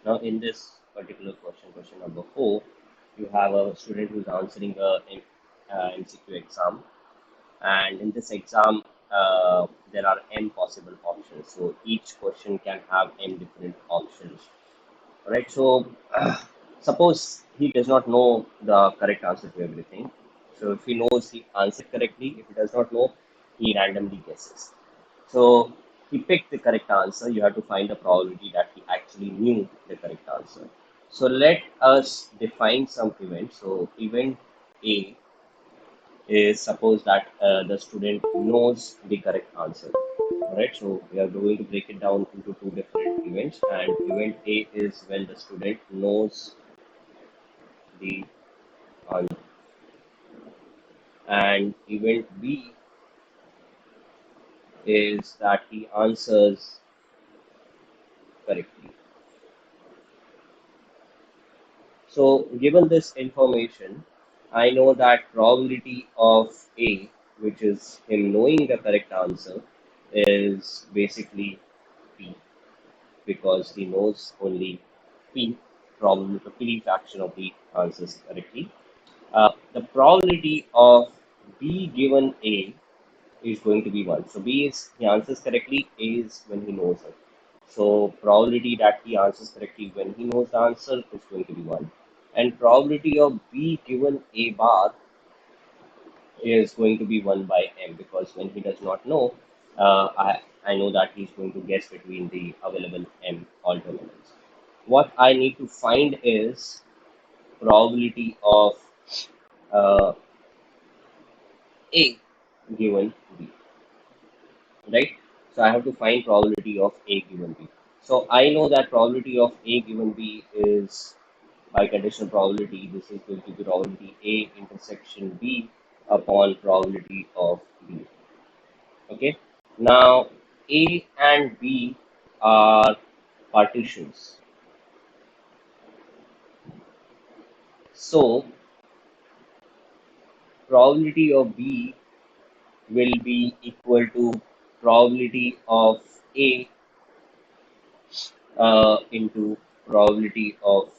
Now, in this particular question, question number 4, you have a student who's answering a MCQ exam, and in this exam, there are m possible options. So each question can have m different options. Right? So suppose he does not know the correct answer to everything. So if he knows the answer correctly, if he does not know, he randomly guesses. So he picked the correct answer. You have to find the probability that he actually knew the correct answer. So let us define some event. So event A is suppose that the student knows the correct answer. Alright, so we are going to break it down into two different events. And event A is when the student knows the answer, and event B is that he answers correctly. So given this information, I know that probability of A, which is him knowing the correct answer, is basically P, because he knows only P, probability, P fraction of the answers correctly. The probability of B given A is going to be 1. So B is he answers correctly, A is when he knows it. So probability that he answers correctly when he knows the answer is going to be 1. And probability of B given A bar is going to be 1 by M, because when he does not know, I know that he's going to guess between the available M alternatives. What I need to find is probability of uh, A given B, right? So I have to find probability of A given B. So I know that probability of A given B is by conditional probability. This is going to be probability A intersection B upon probability of B. Okay. Now A and B are partitions. So probability of B will be equal to probability of A into probability of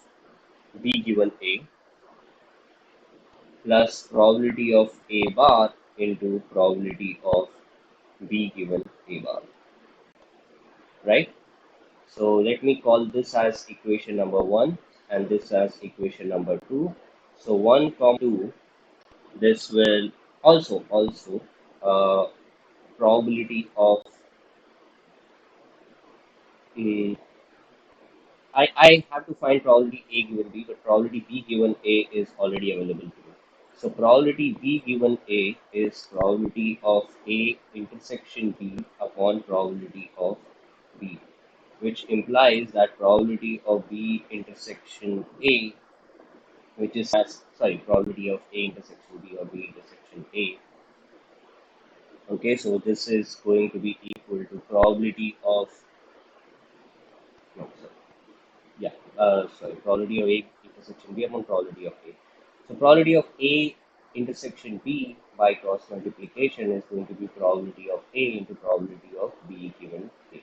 B given A plus probability of A bar into probability of B given A bar, right? So let me call this as equation number 1 and this as equation number 2. So 1, 2, this will also uh, probability of mm, I have to find probability A given B, but probability B given A is already available to me. So probability B given A is probability of A intersection B upon probability of B, which implies that probability of B intersection A, which is as sorry, probability of A intersection B or B intersection A. Okay, so this is going to be equal to probability of no, sorry, yeah, sorry, probability of A intersection B upon probability of A. So probability of A intersection B by cross multiplication is going to be probability of A into probability of B given A.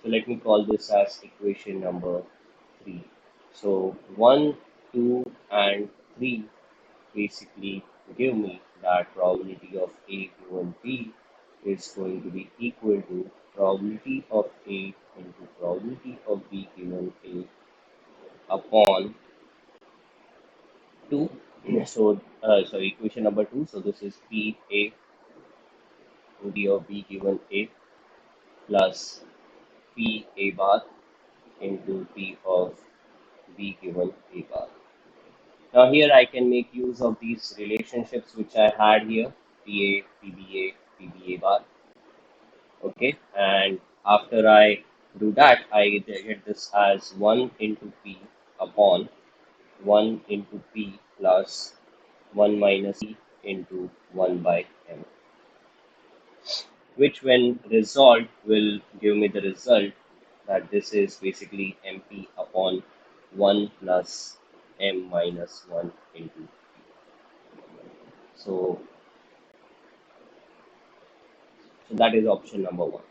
So let me call this as equation number 3. So 1, 2, and 3 basically give me that probability of A given B is going to be equal to probability of A into probability of B given A upon 2. So, sorry, equation number 2. So this is P A probability of B given A plus P A bar into P of B given A bar. Now here I can make use of these relationships which I had here, PA, PBA, PBA bar. Okay, and after I do that, I get this as 1 into P upon 1 into P plus 1 minus P into 1 by M, which when resolved will give me the result that this is basically MP upon 1 plus M minus 1 into P. So, so that is option number 1.